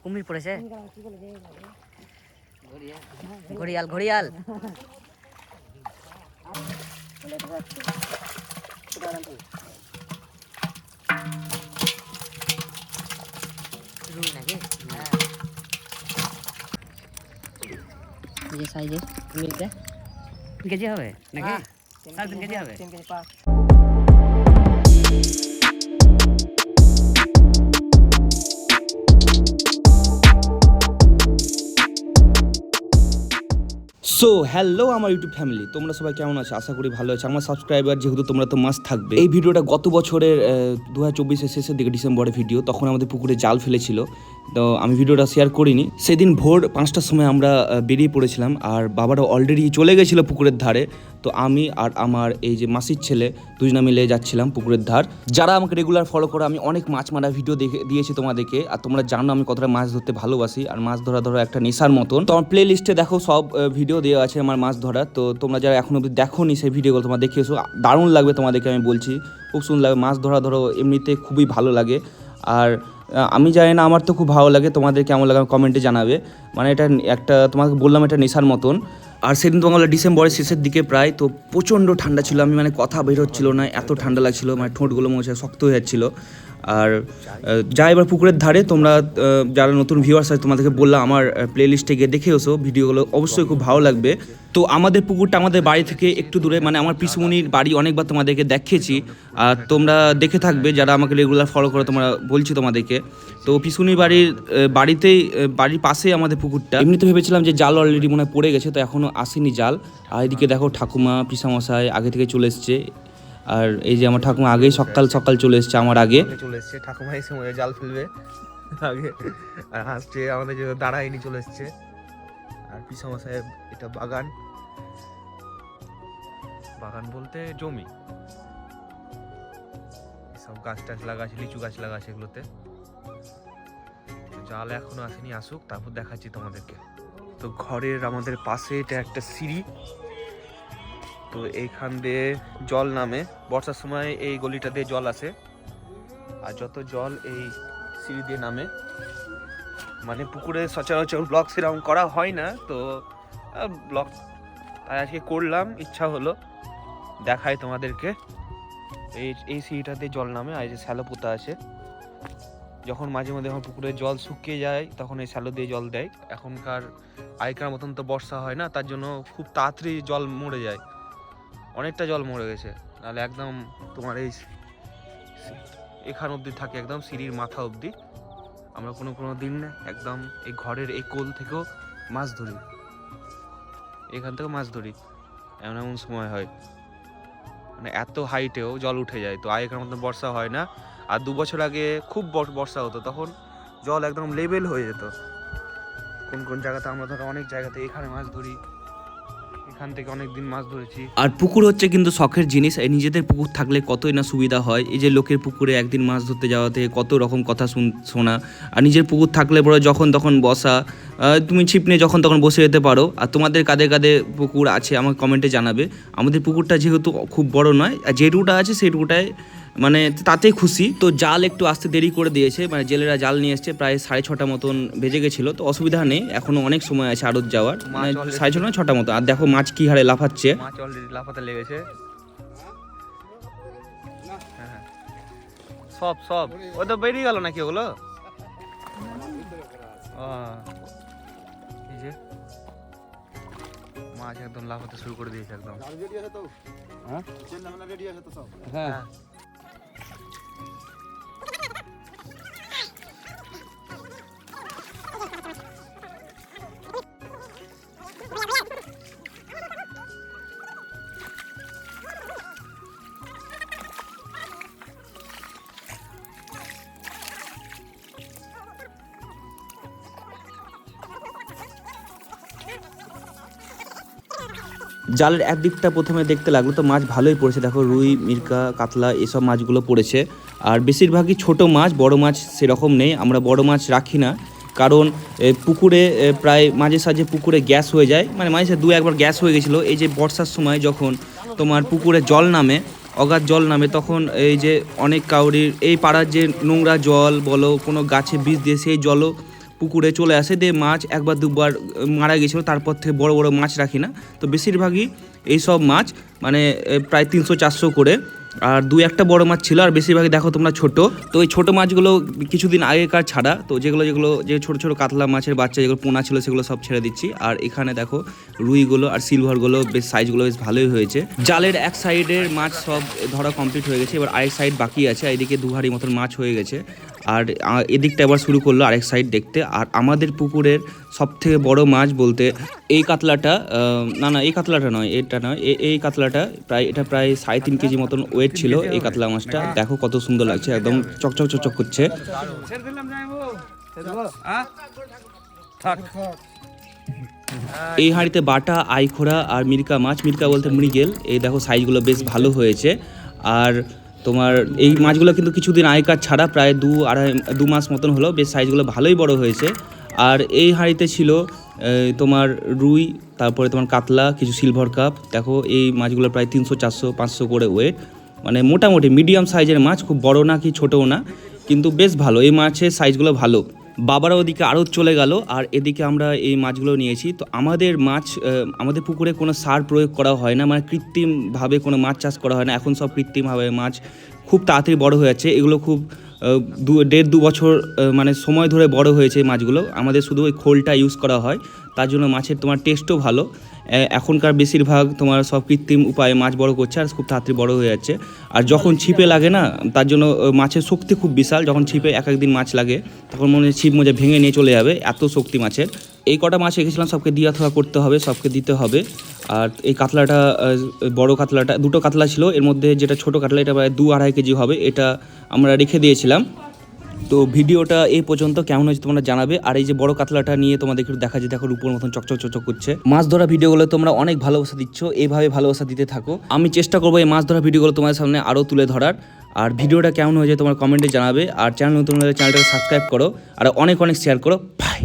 কুমির পড়েছে, ঘড়িয়াল ঘড়িয়াল রুই নাকি যে সাইজের কুমিরটা কেজি হবে নাকি? 3.5 কেজি হবে। 3 কেজি পা। সো হ্যালো আমার ইউটিউব ফ্যামিলি, তোমরা সবাই কেমন আছো? আশা করি ভালো আছো। আমার সাবস্ক্রাইবার যেহেতু তোমরা তো মাস্ট থাকবে। এই ভিডিওটা গত বছরের 2024-এর শেষের দিকে ডিসেম্বরের ভিডিও। তখন আমাদের পুকুরে জাল ফেলেছিল, তো আমি ভিডিওটা শেয়ার করিনি। সেদিন ভোর 5টার সময় আমরা বেরিয়ে পড়েছিলাম, আর বাবারা অলরেডি চলে গেছিলো পুকুরের ধারে। তো আমি আর আমার এই যে মাসির ছেলে দুজনা মিলে যাচ্ছিলাম পুকুরের ধার। যারা আমাকে রেগুলার ফলো করো, আমি অনেক মাছ মারা ভিডিও দিয়েছি তোমাদেরকে, আর তোমরা জানো আমি কতটা মাছ ধরতে ভালোবাসি, আর মাছ ধরা একটা নেশার মতন। তো আমার প্লে লিস্টে দেখো সব ভিডিও দেওয়া আছে আমার মাছ ধরা। তো তোমরা যারা এখনো অবধি দেখোনি সেই ভিডিওগুলো তোমরা দেখে এসো, দারুণ লাগবে তোমাদেরকে, আমি বলছি খুব সুন্দর লাগবে। মাছ ধরো এমনিতে খুবই ভালো লাগে। আর আমি জানি না, আমার তো খুব ভালো লাগে, তোমাদের কেমন লাগে কমেন্টে জানাবে। মানে এটা একটা, তোমাকে বললাম এটা নেশার মতন। আর সেদিন তো আমার ডিসেম্বরের শেষের দিকে প্রায়, তো প্রচণ্ড ঠান্ডা ছিল। আমি মানে কথা বের হচ্ছিল না, এত ঠান্ডা লাগছিল, মানে ঠোঁটগুলো মনে হচ্ছে শক্ত হয়ে যাচ্ছিলো। আর যা এবার পুকুরের ধারে, তোমরা যারা নতুন ভিউয়ার্স আছে তোমাদেরকে বললাম আমার প্লে লিস্টে গিয়ে দেখে এসো, ভিডিওগুলো অবশ্যই খুব ভালো লাগবে। তো আমাদের পুকুরটা আমাদের বাড়ি থেকে একটু দূরে, মানে আমার পিসুমনির বাড়ি অনেকবার তোমাদেরকে দেখিয়েছি, আর তোমরা দেখে থাকবে যারা আমাকে রেগুলার ফলো করো, তোমরা বলছি তোমাদেরকে। তো পিসুনির বাড়ির পাশেই আমাদের পুকুরটা। এমনিতে ভেবেছিলাম যে জাল অলরেডি মনে হয় পড়ে গেছে, তো এখনও আসেনি জাল। আর এদিকে দেখো ঠাকুমা পিসামশাই আগে থেকে চলে এসছে, আর এই যে আমার ঠাকুমা আগেই সকাল চলে এসছে, আমার আগে চলে এসছে। ঠাকুমা এই সময় জাল ফেলবে আগে, আর হাসছে আমাদের যে দাঁড়ায়নি চলে এসছে। আর পিসামশাই এটা বাগান বলতে জমি, সব গাছ টাছ লাগা আছে, লিচু গাছ লাগা আছে এগুলোতে। জাল এখনো আসেনি, আসুক তারপর দেখাচ্ছি তোমাদেরকে। তো ঘরের আমাদের পাশে এটা একটা সিঁড়ি, তো এইখান দিয়ে জল নামে। বর্ষার সময় এই গলিটা দিয়ে জল আসে, আর যত জল এই সিঁড়ি দিয়ে নামে। মানে পুকুরে সচরাচর ব্লগ সেরকম করা হয় না, তো ব্লগ তাই আজকে করলাম, ইচ্ছা হলো দেখাই তোমাদেরকে। এই সিঁড়িটা দিয়ে জল নামে, আর এই যে শ্যালো পোতা আছে। যখন মাঝে মধ্যে আমার পুকুরের জল শুকিয়ে যায় তখন এই শ্যালো দিয়ে জল দেয়। এখনকার আগেকার মতন তো বর্ষা হয় না, তার জন্য খুব তাড়াতাড়ি জল মরে যায়, অনেকটা জল মরে গেছে। নাহলে একদম তোমার এই এখান অবধি থাকে, একদম সিঁড়ির মাথা অবধি। আমরা কোনো দিন একদম এই ঘরের এই কোল থেকেও মাছ ধরি, এখান থেকেও মাছ ধরি। এমন সময় হয় মানে এত হাইটেও জল উঠে যায়। তো আগেকার মতন বর্ষা হয় না। আর 2 বছর আগে খুব বর্ষা হতো, তখন জল একদম লেভেল হয়ে যেত। কোন জায়গাতে আমরা ধরো অনেক জায়গাতে এখানে মাছ ধরি, এখান থেকে অনেকদিন মাছ ধরেছি। আর পুকুর হচ্ছে কিন্তু শখের জিনিস। এই নিজেদের পুকুর থাকলে কতই না সুবিধা হয়। এই যে লোকের পুকুরে একদিন মাছ ধরতে যাওয়াতে কত রকম কথা শোনা, আর নিজের পুকুর থাকলে পরে যখন তখন বসা, তুমি ছিপ নিয়ে যখন তখন বসে যেতে পারো। আর তোমাদের কাদের কাদের পুকুর আছে আমাকে কমেন্টে জানাবে। আমাদের পুকুরটা যেহেতু খুব বড় নয়, আর যেটুকুটা আছে সেটুকুটায় মানে তাতেই খুশি। তো জাল একটু আসতে দেরি করে দিয়েছে, মানে জেলেরা জাল নিয়ে এসছে, প্রায় 6:30 মতন বেজে গেছিলো। তো অসুবিধা নেই, এখনো অনেক সময় আছে আড়ত যাওয়ার, মানে 6:30 না 6টা মতো। আর দেখো মাছ কি হারে লাফাচ্ছে, মাছ অলরেডি লাফাতে লেগেছে। সব ও তো বেরিয়ে গেল নাকি ওগুলো? এই যে মাছ একদম লাফাতে শুরু করে দিয়েছে একদম। হ্যাঁ জালের একদিকটা প্রথমে দেখতে লাগলো, তো মাছ ভালোই পড়েছে। দেখো রুই, মিরকা, কাতলা এসব মাছগুলো পড়েছে। আর বেশিরভাগই ছোট মাছ, বড় মাছ সেরকম নেই। আমরা বড় মাছ রাখি না, কারণ পুকুরে প্রায় মাঝে সাঝে পুকুরে গ্যাস হয়ে যায়, মানে মাঝে 2-1বার গ্যাস হয়ে গেছিলো। এই যে বর্ষার সময় যখন তোমার পুকুরে জল নামে, অগাধ জল নামে, তখন এই যে অনেক কাউরির এই পাড়ার যে নোংরা জল বলো, কোনো গাছে বীজ দিয়ে সেই জলও পুকুরে চলে আসে, দিয়ে মাছ একবার দুবার মারা গেছিলো, তারপর থেকে বড় বড় মাছ রাখি না। তো বেশিরভাগই এইসব মাছ মানে প্রায় 300-400 করে, আর 2-1টা বড় মাছ ছিল, আর বেশিরভাগই দেখো তোমরা ছোট। তো এই ছোট মাছগুলো কিছুদিন আগেকার ছাড়া, তো যেগুলো যে ছোট ছোট কাতলা মাছের বাচ্চা যেগুলো পোনা ছিল সেগুলো সব ছেড়ে দিচ্ছি। আর এখানে দেখো রুইগুলো আর সিলভারগুলো বেশ সাইজগুলো বেশ ভালোই হয়েছে। জালের এক সাইডের মাছ সব ধরা কমপ্লিট হয়ে গেছে, এবার আরেক সাইড বাকি আছে। এদিকে 2 হাঁড়ি মতন মাছ হয়ে গেছে, আর এদিকটা এবার শুরু করলো আরেক সাইড দেখতে। আর আমাদের পুকুরের সবথেকে বড় মাছ বলতে এই কাতলাটা, না এই কাতলাটা নয়, এটা নয়, এই কাতলাটা এটা প্রায় 3.5 কেজি মতন ওয়েট ছিল। এই কাতলা মাছটা দেখো কত সুন্দর লাগছে, একদম চকচক চকচক করছে। এই হাঁড়িতে বাটা, আইখোড়া আর মিরকা মাছ, মিরকা বলতে মৃগেল। এই দেখো সাইজগুলো বেশ ভালো হয়েছে। আর তোমার এই মাছগুলো কিন্তু কিছুদিন আগেকার ছাড়া, প্রায় 2 মাস মতন হলো, বেশ সাইজগুলো ভালোই বড় হয়েছে। আর এই হাঁড়িতে ছিল তোমার রুই, তারপরে তোমার কাতলা, কিছু সিলভার কাপ। দেখো এই মাছগুলো প্রায় 300, 400, 500 করে ওয়েট, মানে মোটামুটি মিডিয়াম সাইজের মাছ, খুব বড় না কি ছোটও না, কিন্তু বেশ ভালো এই মাছের সাইজগুলো ভালো। বাবারা ওদিকে আড়ত চলে গেল, আর এদিকে আমরা এই মাছগুলো নিয়েছি। তো আমাদের মাছ, আমাদের পুকুরে কোনো সার প্রয়োগ করা হয় না, মানে কৃত্রিমভাবে কোনো মাছ চাষ করা হয় না। এখন সব কৃত্রিমভাবে মাছ খুব তাড়াতাড়ি বড় হয়ে যাচ্ছে। এগুলো খুব 1.5-2 বছর মানে সময় ধরে বড় হয়েছে এই মাছগুলো। আমাদের শুধু ওই খোলটা ইউজ করা হয়, তার জন্য মাছের তোমার টেস্টও ভালো। এখনকার বেশিরভাগ তোমার সব কৃত্রিম উপায়ে মাছ বড় করছে, আর খুব তাড়াতাড়ি বড় হয়ে যাচ্ছে। আর যখন ছিপে লাগে না, তার জন্য মাছের শক্তি খুব বিশাল। যখন ছিপে এক দিন মাছ লাগে, তখন মনে হয় ছিপ মজা ভেঙে নিয়ে চলে যাবে, এত শক্তি মাছের। এই কটা মাছ রেখেছিলাম, সবকে দিয়া থাকা করতে হবে, সবকে দিতে হবে। আর এই কাতলাটা, বড় কাতলাটা, 2টো কাতলা ছিল, এর মধ্যে যেটা ছোট কাতলা এটা প্রায় 2-2.5 কেজি হবে, এটা আমরা রেখে দিয়েছিলাম। তো ভিডিওটা এই পর্যন্ত কেমন হয়েছে তোমরা জানাবে। আর এই যে বড় কাতলাটা নিয়ে তোমাদের একটু দেখা যায়, দেখো রূপোর মতন চকচক চকচক করছে। মাছ ধরা ভিডিওগুলো তোমরা অনেক ভালোবাসা দিচ্ছ, এইভাবে ভালোবাসা দিতে থাকো। আমি চেষ্টা করবো এই মাছ ধরা ভিডিওগুলো তোমাদের সামনে আরও তুলে ধরার। আর ভিডিওটা কেমন হয়েছে তোমার কমেন্টে জানাবে। আর চ্যানেলটাকে সাবস্ক্রাইব করো, আর অনেক শেয়ার করো। বাই।